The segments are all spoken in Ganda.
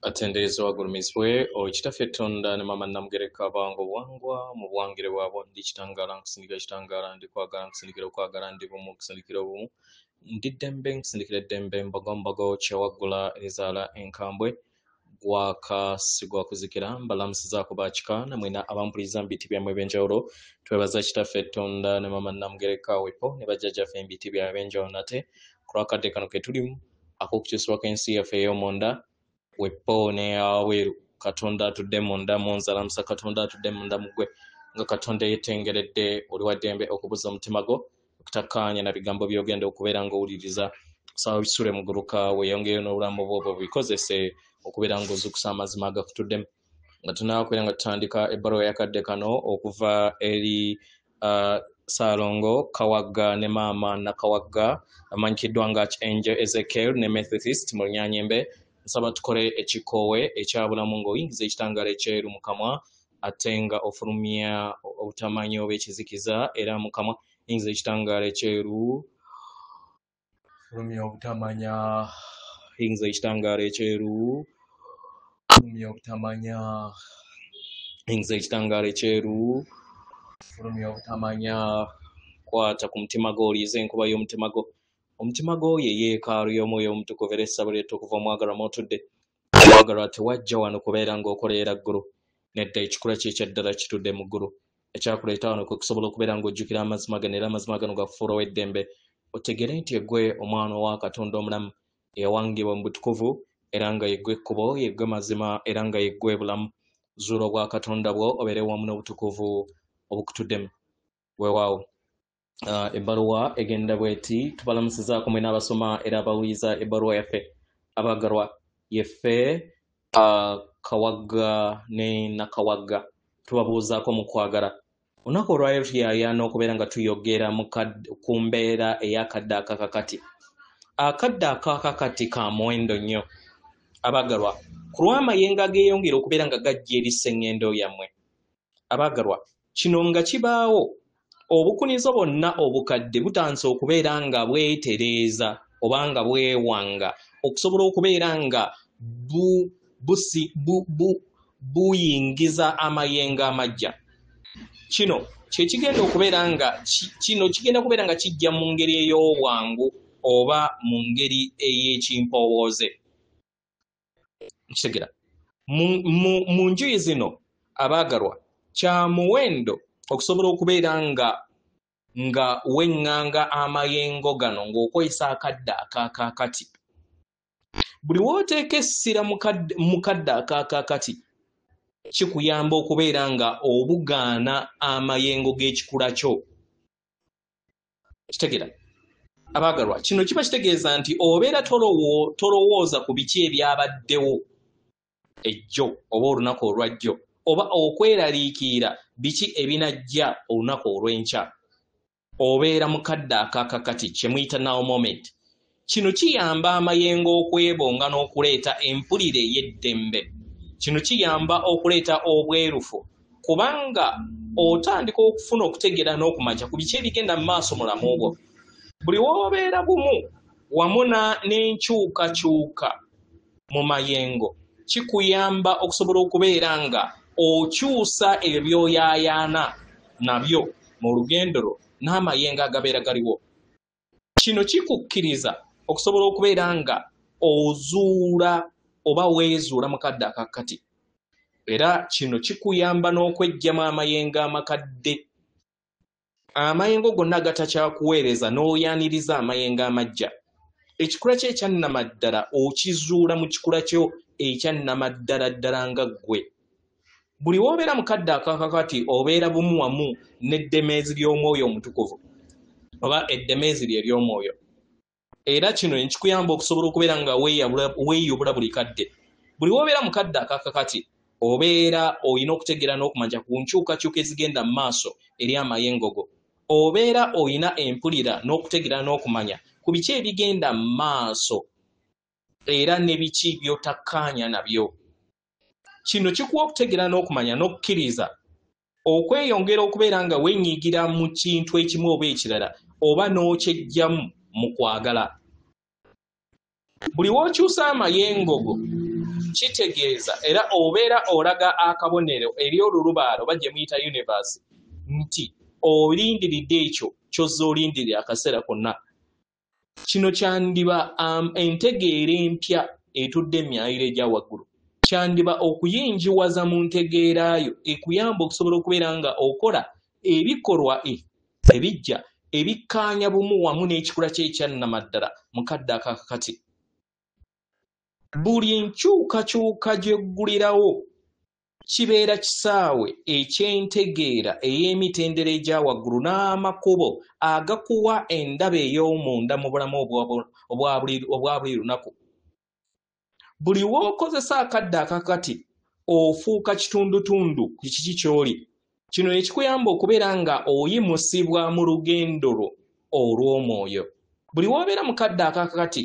Atendereza wagulumizibwe okitaffe Tonda ne mama Namugereka bango bwangwa mu bwangire bwabwe ndi kitangala nkusindikira kitangala ndi kwagala nkusindikira okwagala ndi bumu nkusindikira obumu ndi ddembe nkusindikira eddembe mbogo kyewaggula ezaala enkambwe gwakasigwa kuzikira mbalamusizaako bakika namwena abampuliriza mu biti byammwe ebyenjawulo twebaza kitaffe Tonda ne mama Namugereka wepo ne bajjajjaffe mu biti byabwe ebyenjawulo nate ku lwakadde kano ke tulimu ak'okukyusibwako ensi yaffe ey'omonda wepo ne aweru Katonda atudde munda munzalamusa Katonda atudde munda mugwe nga Katonda yetengeredde oli wa ddembe okubuza omutima gwo okutakkaanya na bigambo by'ogenda okubeera ng'owuliriza kusaba bisule mu guluka weeyongeyo n'obulamu bwobwo bikozese okubeera ng'ozukusa amazima agakutuddemu nga tunaakubeera nga tutandika ebbaluwa yakadde kano okuva eri Saalongo Kawagga ne maama Nakawagga amanyikiddwa nga Angel Ezekiel ne Methodist mu Lunyanyembe nsaba tukole ekikoowe ekyabulamu ng'oyingiza ekitangaala ekyeru mu kamwa ate nga ofulumya obutamanya oba ekizikiza era mu kamwa yingiza ekitangaala ekyeru fulumya obutamanya yingiza ekitangaala ekyeru fulumya obutamanya yingiza ekitangaala ekyeru fulumya obutamanya kwata ku mutima gwo oliiza enkuba y'omutima gwo omutima gwo ye yeekaalu y'omwoyo omutukuvu era essabo lyettu okuva omwagalwa mwotudde omwagalwa tewajja wano kubeera ng'okoleera ggulu nedda ekikula kye ekyaddala kitudde mu ggulu ekyakuleeta wano kwe kusobola okubeera ng'ojjukira amazima gano era amazima gano gakufuula ow'eddembe otegere nti eggwe omwana owa Katonda omulamu eyawangibwa mu butukuvu era nga yeggwe ekkubo yeggwe mazima era nga yeggwe bulamu zuula obwa Katonda bwo obeere wamu n'obutukuvu obukutuddemu weewaawo ebbaluwa egenda bweti tubalamusizaako mwe n'abasoma era abawuliza ebbaluwa yaffe abagalwa yeffe Kawagga ne Nakawagga tubabuuzaako mu kwagala olunaku olwaleero tuyayaana okubeera nga tuyogera ku mbeera ey'akadde akakakati akadde akakakati ka muwendo nnyo abagalwa ku lw'amayengo ageeyongera okubeera nga gajja eri sseŋŋendo yammwe abagalwa kino nga kibaawo obukunizo bonna obukadde butandise okubeera nga bwetereeza oba nga bwewanga okusobola okubeera nga buyingiza amayengo amajja kino kigenda okubeera nga kijja mu ngeri ey'obwangu oba mu ngeri ey'ekimpowooze nkitegera mu njuyi zino abaagalwa kya muwendo okusobola okubeera nga weŋŋanga amayengo gano ng'okozesa akadde akakakati buli wooteeka essira mu kadde akakakati kikuyamba okubeera nga obugaana amayengo g'ekikula kyo kitegera abaagalwa kino kiba kitegeeza nti obeera tolowooza ku biki ebyabaddewo ejjo oba olunaku olwajjo oba okweraliikirira biki ebinajja olunaku olw'enkya obeera mu kadde akakakati kye muyita now moment kino kiyamba amayengo okwebonga n'okuleeta empulire ey'eddembe kino kiyamba okuleeta obwerufu kubanga otandika okufuna okutegeera n'okumanya ku biki ebigenda mu maaso mulamu gwo buli w'obeera bumu wamu n'enkyukakyuka mu mayengo kikuyamba okusobola okubeera nga okyusa ebyoyaayaana nabyo mu lugendo lwo n'amayengo agabeera galiwo kino kikukkiriza okusobola okubeera nga ozuula oba weezuula mu kadde akakati era kino kikuyamba n'okweggyamu amayengo amakadde amayengo gonna agatakyakuweereza n'oyaaniriza amayengo amajja ekikula kyo ekyannamaddala okizuula mu kikula kyo ekyannamaddala ddala nga ggwe buli w'obeera mu kadde akakakati obeera bumu wamu n'eddemeezi ly'omwoyo omutukuvu oba eddemeezi lye ly'omwoyo era kino nekikuyamba okusobola okubeera nga weeyubula buli kadde buli w'obeera mu kadde akakakati obeera olina okutegeera n'okumanya ku nkyukakyuka ezigenda mu maaso eri amayengo go obeera olina empulira n'okutegeera n'okumanya ku biki ebigenda mu maaso era ne biki by'otakkaanya nabyo kino kikuwa okutegeera n'okumanya n'okukkiriza okweyongera okubeera nga wenyigira mu kintu ekimu oba ekirala oba n'okyejjamu mu kwagala buli w'okyusa amayengo go kitegeeza era obeera olaga akabonero eri olulubaalo bajje muyita universe nti olindiridde ekyo kyozza olindirira akaseera konna. Kino kyandiba entegeera empya etudde emyayiro egya waggulu, kyandiba okuyinjiwaza mu ntegeerayo ekuyamba okusobola okubeera nga okola ebikolwa ebijja ebikkaanya bumu wamu n'ekikula ky'ekyannamaddala mu kadde akakati. Buli nkyukakyuka gy'eggulirawo kibeera kisaawe eky'entegeera ey'emitendera egya waggulu n'amakubo agakuwa endaba ey'omunda mu bulamu obwa buli lunaku. Buli w'okozesa akadde akakati ofuuka kitundutundu ku kiki ky'oli. Kino ekikuyamba okubeera nga oyimusibwa mu lugendo lwo olw'omwoyo. Buli w'obeera mu kadde akakati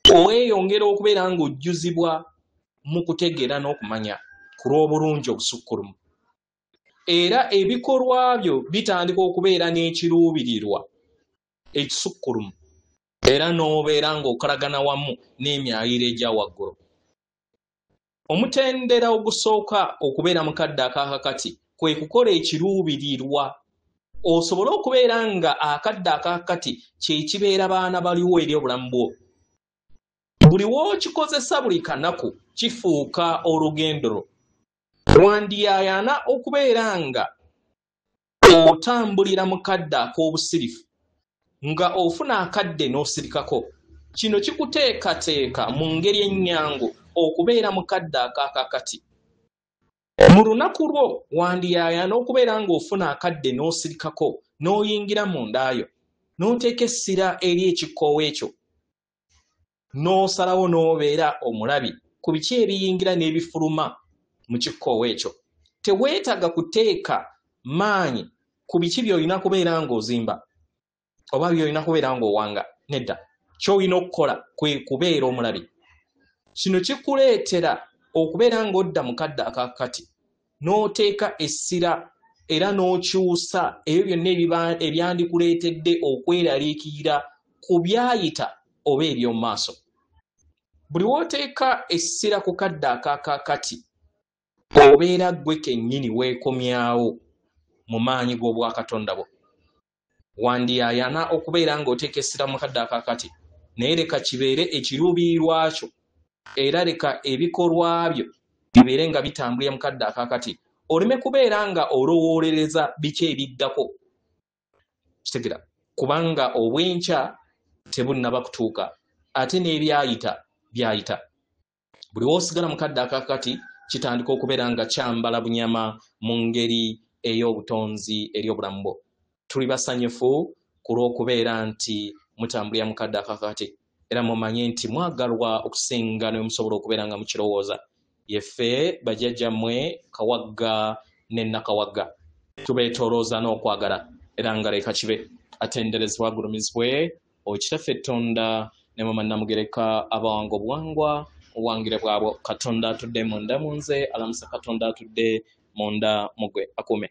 oweyongera okubeera ng'ojjuzibwa mu kutegeera n'okumanya ku lw'obulungi obusukkulumu. Era ebikolwa byo bitandika okubeera n'ekiruubirirwa ekisukkulumu, era n'obeera ng'okolagana wamu n'emyayiro egya waggulu. Omutendera ogusooka okubeera mu kadde akakati kwe kukola ekiruubirirwa, osobole okubeera nga akadde akakati kye kibeera baana baliwo eri obulamu bwo. Buli w'okikozesa buli kanaku kifuuka olugendo lwo. Wandiyaayana okubeera nga otambulira mu kadde ak'obusirifu nga ofuna akadde n'osirikako. Kino kikuteekateeka mu ngeri ennyangu okubeera mu kadde akakati. Mu lunaku lwo wandiyaayana okubeera ng'ofuna akadde n'osirikako n'oyingira mu ndaayo n'oteeka essira eri ekikkoowa ekyo, n'osalawo n'obeera omulabi ku biki ebiyingira n'ebifuluma mu kikkoowa ekyo. Teweetaaga kuteeka maanyi ku biki by'olina kubeera ng'ozimba oba by'olina kubeera ng'owanga. Nedda, ky'olina okukola kwe kubeera omulabi. Kino kikuleetera okubeera ng'odda mu kadde akakati n'oteeka essira era n'okyusa ebyo byonna ebyandikuleetedde okweraliikirira ku byayita oba eby'omu maaso. Buli w'oteeka essira ku kadde akakati obeera ggwe kennyini weekomyawo mu maanyi g'obwakatonda bwo. Wandiyaayana okubeera ng'oteeka essira mu kadde akakati, naye leka kibeere ekiruubirirwa kyo, era leka ebikolwa byo bibeere nga bitambulira mu kadde akakati. Oleme kubeera nga olowoolereza biki ebiddako. Kitegeera, kubanga obwenkya tebunnaba kutuuka, ate n'ebyayita byayita. Buli w'osigala mu kadde akakati kitandika okubeera nga kyambala bunyama mu ngeri ey'obutonzi eri obulamu bwo. Tuli basanyufu ku lw'okubeera nti mutambulira mu kadde akakati, era mumanye nti mwagalwa okusinga ne musobola okubeera nga mukirowooza. Yeffe bajjajjammwe Kawagga ne Nakawagga tubeetoolooza n'okwagala, era nga leka kibe atenderezebwa agulumizibwe Okitaffe Ettonda ne Mama Namugereka abawanga obuwangwa obwangire bwabwo. Katonda atudde munda mu nze, alamusa Katonda atudde munda mu gwe, akuume.